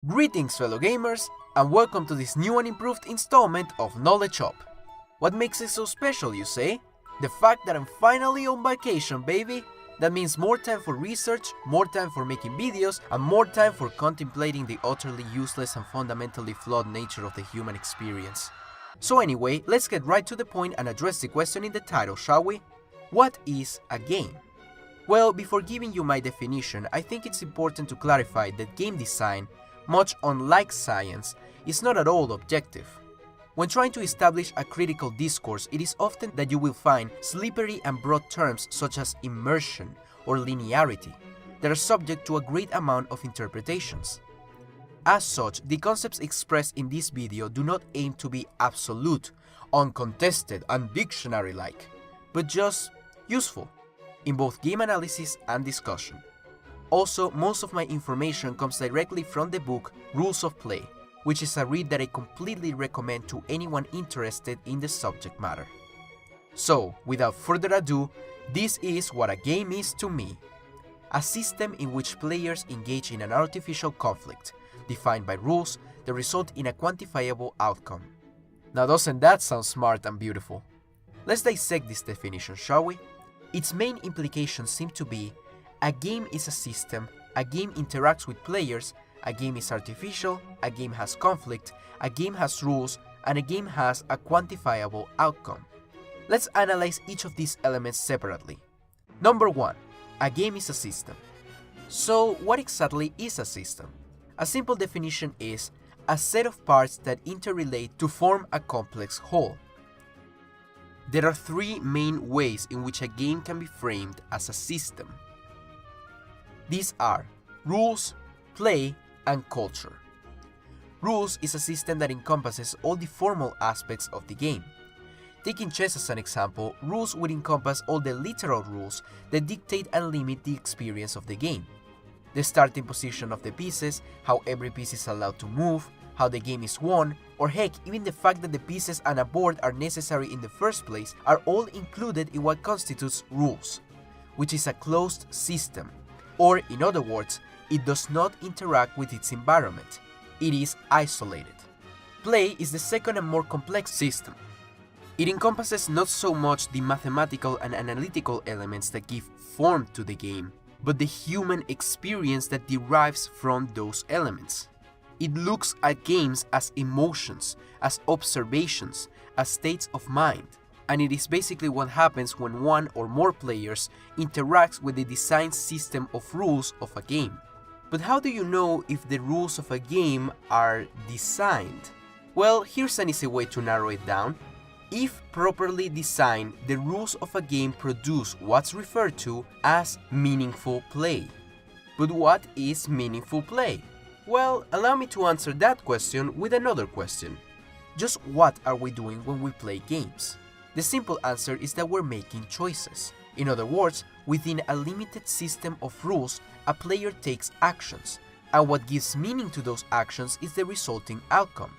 Greetings fellow gamers, and welcome to this new and improved installment of Knowledge Up. What makes it so special, you say? The fact that I'm finally on vacation, baby! That means more time for research, more time for making videos, and more time for contemplating the utterly useless and fundamentally flawed nature of the human experience. So anyway, let's get right to the point and address the question in the title, shall we? What is a game? Well, before giving you my definition, I think it's important to clarify that game design, much unlike science, is not at all objective. When trying to establish a critical discourse, it is often that you will find slippery and broad terms such as immersion or linearity that are subject to a great amount of interpretations. As such, the concepts expressed in this video do not aim to be absolute, uncontested, and dictionary-like, but just useful in both game analysis and discussion. Also, most of my information comes directly from the book Rules of Play, which is a read that I completely recommend to anyone interested in the subject matter. So, without further ado, this is what a game is to me. A system in which players engage in an artificial conflict, defined by rules that result in a quantifiable outcome. Now doesn't that sound smart and beautiful? Let's dissect this definition, shall we? Its main implications seem to be: a game is a system, a game interacts with players, a game is artificial, a game has conflict, a game has rules, and a game has a quantifiable outcome. Let's analyze each of these elements separately. Number 1. A game is a system. So, what exactly is a system? A simple definition is a set of parts that interrelate to form a complex whole. There are three main ways in which a game can be framed as a system. These are rules, play, and culture. Rules is a system that encompasses all the formal aspects of the game. Taking chess as an example, rules would encompass all the literal rules that dictate and limit the experience of the game. The starting position of the pieces, how every piece is allowed to move, how the game is won, or heck, even the fact that the pieces and a board are necessary in the first place are all included in what constitutes rules, which is a closed system. Or, in other words, it does not interact with its environment. It is isolated. Play is the second and more complex system. It encompasses not so much the mathematical and analytical elements that give form to the game, but the human experience that derives from those elements. It looks at games as emotions, as observations, as states of mind. And it is basically what happens when one or more players interacts with the design system of rules of a game. But how do you know if the rules of a game are designed? Well, here's an easy way to narrow it down. If properly designed, the rules of a game produce what's referred to as meaningful play. But what is meaningful play? Well, allow me to answer that question with another question. Just what are we doing when we play games? The simple answer is that we're making choices. In other words, within a limited system of rules, a player takes actions, and what gives meaning to those actions is the resulting outcome.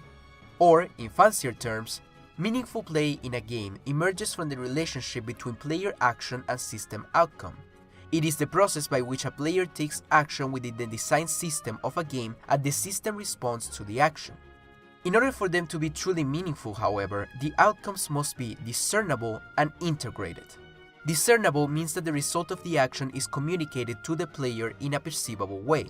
Or, in fancier terms, meaningful play in a game emerges from the relationship between player action and system outcome. It is the process by which a player takes action within the design system of a game and the system responds to the action. In order for them to be truly meaningful, however, the outcomes must be discernible and integrated. Discernible means that the result of the action is communicated to the player in a perceivable way.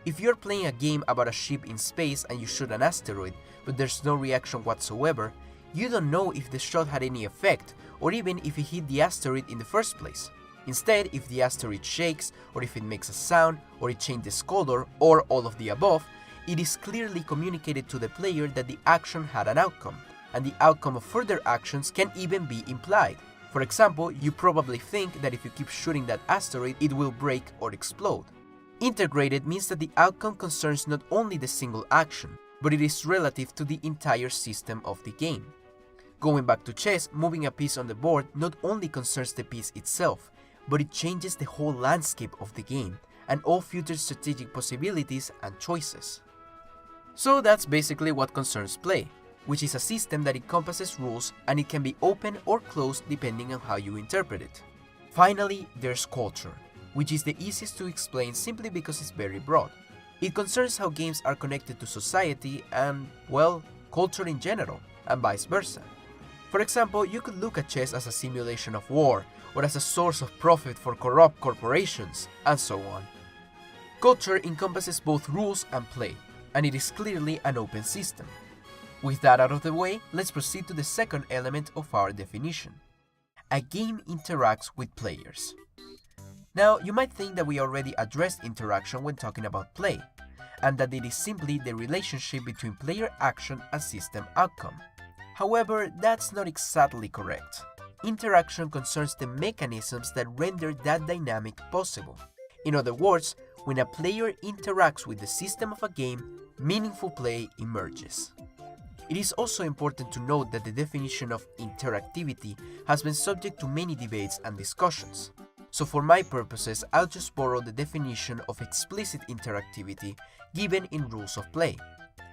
If you're playing a game about a ship in space and you shoot an asteroid, but there's no reaction whatsoever, you don't know if the shot had any effect, or even if it hit the asteroid in the first place. Instead, if the asteroid shakes, or if it makes a sound, or it changes color, or all of the above, it is clearly communicated to the player that the action had an outcome, and the outcome of further actions can even be implied. For example, you probably think that if you keep shooting that asteroid, it will break or explode. Integrated means that the outcome concerns not only the single action, but it is relative to the entire system of the game. Going back to chess, moving a piece on the board not only concerns the piece itself, but it changes the whole landscape of the game and all future strategic possibilities and choices. So that's basically what concerns play, which is a system that encompasses rules and it can be open or closed depending on how you interpret it. Finally, there's culture, which is the easiest to explain simply because it's very broad. It concerns how games are connected to society and, well, culture in general, and vice versa. For example, you could look at chess as a simulation of war, or as a source of profit for corrupt corporations, and so on. Culture encompasses both rules and play, and it is clearly an open system. With that out of the way, let's proceed to the second element of our definition. A game interacts with players. Now, you might think that we already addressed interaction when talking about play, and that it is simply the relationship between player action and system outcome. However, that's not exactly correct. Interaction concerns the mechanisms that render that dynamic possible. In other words, when a player interacts with the system of a game, meaningful play emerges. It is also important to note that the definition of interactivity has been subject to many debates and discussions. So for my purposes, I'll just borrow the definition of explicit interactivity given in rules of play,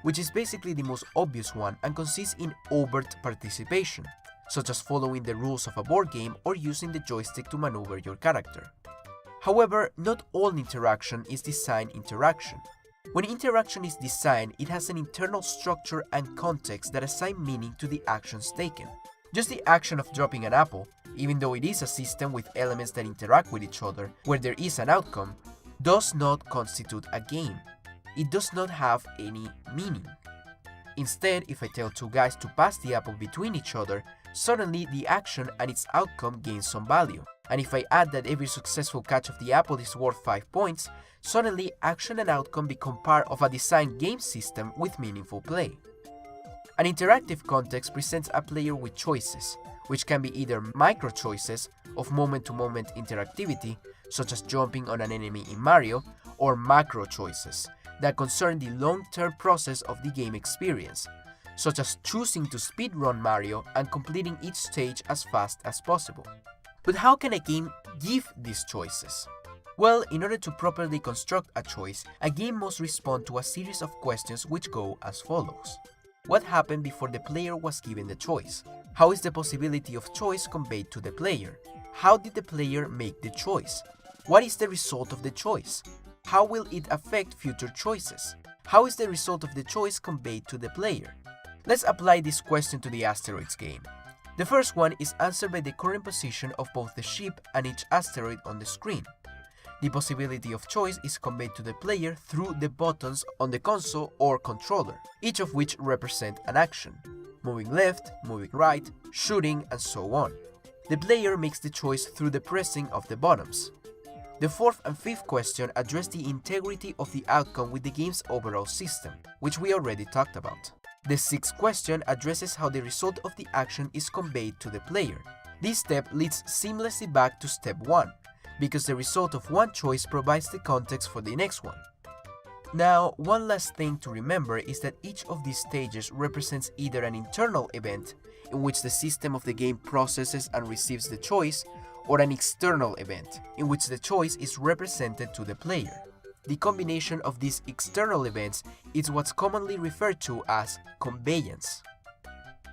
which is basically the most obvious one and consists in overt participation, such as following the rules of a board game or using the joystick to maneuver your character. However, not all interaction is design interaction. When interaction is designed, it has an internal structure and context that assign meaning to the actions taken. Just the action of dropping an apple, even though it is a system with elements that interact with each other, where there is an outcome, does not constitute a game. It does not have any meaning. Instead, if I tell two guys to pass the apple between each other, suddenly the action and its outcome gain some value. And if I add that every successful catch of the apple is worth 5 points, suddenly action and outcome become part of a designed game system with meaningful play. An interactive context presents a player with choices, which can be either micro-choices of moment-to-moment interactivity, such as jumping on an enemy in Mario, or macro-choices that concern the long-term process of the game experience, such as choosing to speedrun Mario and completing each stage as fast as possible. But how can a game give these choices? Well, in order to properly construct a choice, a game must respond to a series of questions which go as follows. What happened before the player was given the choice? How is the possibility of choice conveyed to the player? How did the player make the choice? What is the result of the choice? How will it affect future choices? How is the result of the choice conveyed to the player? Let's apply this question to the asteroids game. The first one is answered by the current position of both the ship and each asteroid on the screen. The possibility of choice is conveyed to the player through the buttons on the console or controller, each of which represent an action: moving left, moving right, shooting, and so on. The player makes the choice through the pressing of the buttons. The fourth and fifth question address the integrity of the outcome with the game's overall system, which we already talked about. The sixth question addresses how the result of the action is conveyed to the player. This step leads seamlessly back to step 1, because the result of one choice provides the context for the next one. Now, one last thing to remember is that each of these stages represents either an internal event, in which the system of the game processes and receives the choice, or an external event, in which the choice is represented to the player. The combination of these external events is what's commonly referred to as conveyance.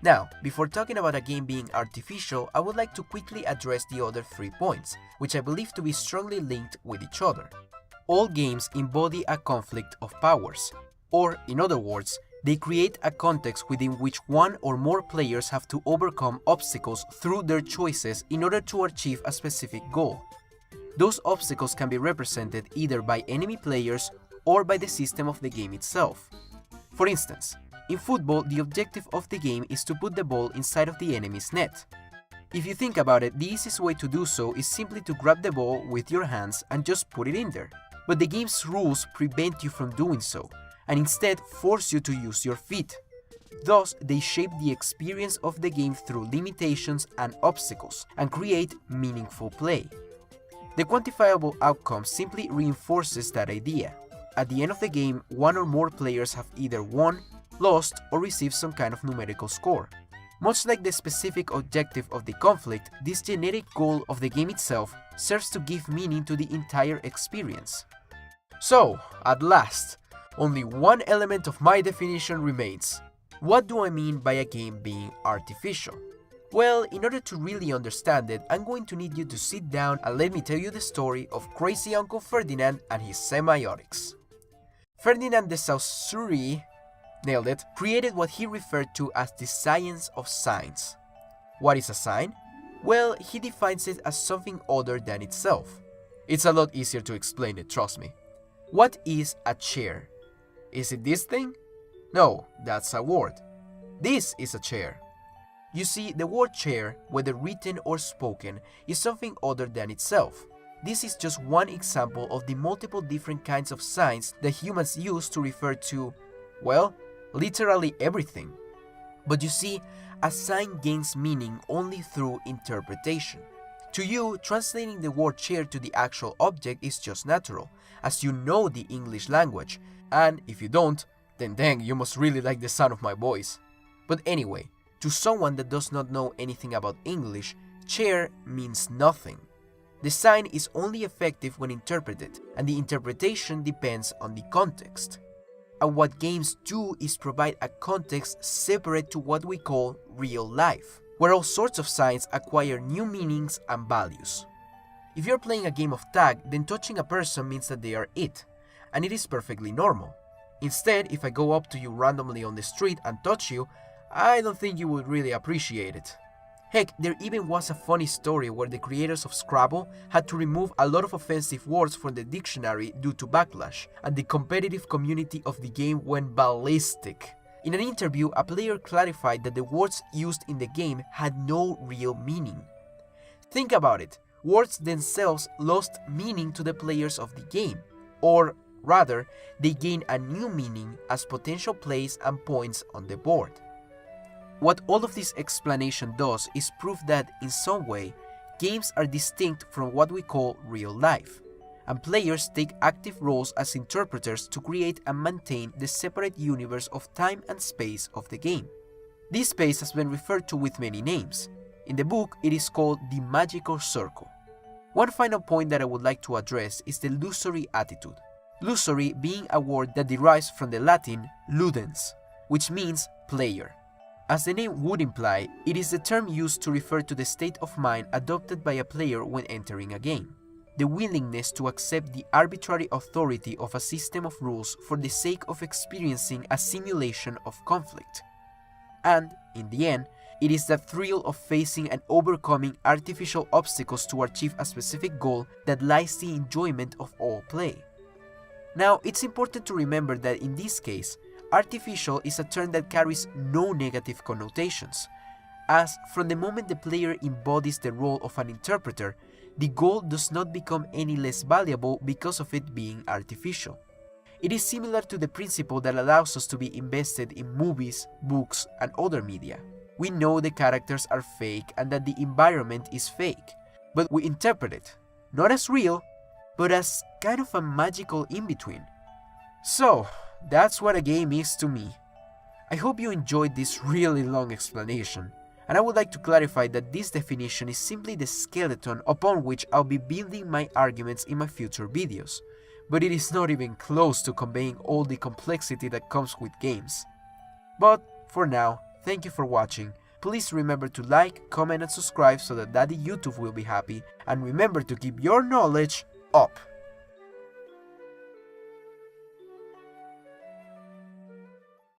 Now, before talking about a game being artificial, I would like to quickly address the other 3 points, which I believe to be strongly linked with each other. All games embody a conflict of powers, or, in other words, they create a context within which one or more players have to overcome obstacles through their choices in order to achieve a specific goal. Those obstacles can be represented either by enemy players or by the system of the game itself. For instance, in football, the objective of the game is to put the ball inside of the enemy's net. If you think about it, the easiest way to do so is simply to grab the ball with your hands and just put it in there. But the game's rules prevent you from doing so, and instead force you to use your feet. Thus, they shape the experience of the game through limitations and obstacles, and create meaningful play. The quantifiable outcome simply reinforces that idea. At the end of the game, one or more players have either won, lost, or received some kind of numerical score. Much like the specific objective of the conflict, this generic goal of the game itself serves to give meaning to the entire experience. So, at last, only one element of my definition remains. What do I mean by a game being artificial? Well, in order to really understand it, I'm going to need you to sit down and let me tell you the story of Crazy Uncle Ferdinand and his semiotics. Ferdinand de Saussure, nailed it, created what he referred to as the science of signs. What is a sign? Well, he defines it as something other than itself. It's a lot easier to explain it, trust me. What is a chair? Is it this thing? No, that's a word. This is a chair. You see, the word chair, whether written or spoken, is something other than itself. This is just one example of the multiple different kinds of signs that humans use to refer to, well, literally everything. But you see, a sign gains meaning only through interpretation. To you, translating the word chair to the actual object is just natural, as you know the English language, and if you don't, then dang, you must really like the sound of my voice. But anyway, to someone that does not know anything about English, chair means nothing. The sign is only effective when interpreted, and the interpretation depends on the context. And what games do is provide a context separate to what we call real life, where all sorts of signs acquire new meanings and values. If you're playing a game of tag, then touching a person means that they are it, and it is perfectly normal. Instead, if I go up to you randomly on the street and touch you, I don't think you would really appreciate it. Heck, there even was a funny story where the creators of Scrabble had to remove a lot of offensive words from the dictionary due to backlash, and the competitive community of the game went ballistic. In an interview, a player clarified that the words used in the game had no real meaning. Think about it, words themselves lost meaning to the players of the game, or rather, they gain a new meaning as potential plays and points on the board. What all of this explanation does is prove that, in some way, games are distinct from what we call real life, and players take active roles as interpreters to create and maintain the separate universe of time and space of the game. This space has been referred to with many names. In the book, it is called the magical circle. One final point that I would like to address is the illusory attitude. Illusory being a word that derives from the Latin ludens, which means player. As the name would imply, it is the term used to refer to the state of mind adopted by a player when entering a game. The willingness to accept the arbitrary authority of a system of rules for the sake of experiencing a simulation of conflict. And, in the end, it is the thrill of facing and overcoming artificial obstacles to achieve a specific goal that lies the enjoyment of all play. Now, it's important to remember that in this case, artificial is a term that carries no negative connotations, as from the moment the player embodies the role of an interpreter, the goal does not become any less valuable because of it being artificial. It is similar to the principle that allows us to be invested in movies, books, and other media. We know the characters are fake and that the environment is fake, but we interpret it, not as real, but as kind of a magical in-between. So, that's what a game is to me. I hope you enjoyed this really long explanation, and I would like to clarify that this definition is simply the skeleton upon which I'll be building my arguments in my future videos, but it is not even close to conveying all the complexity that comes with games. But, for now, thank you for watching. Please remember to like, comment and subscribe so that Daddy YouTube will be happy, and remember to keep your knowledge up.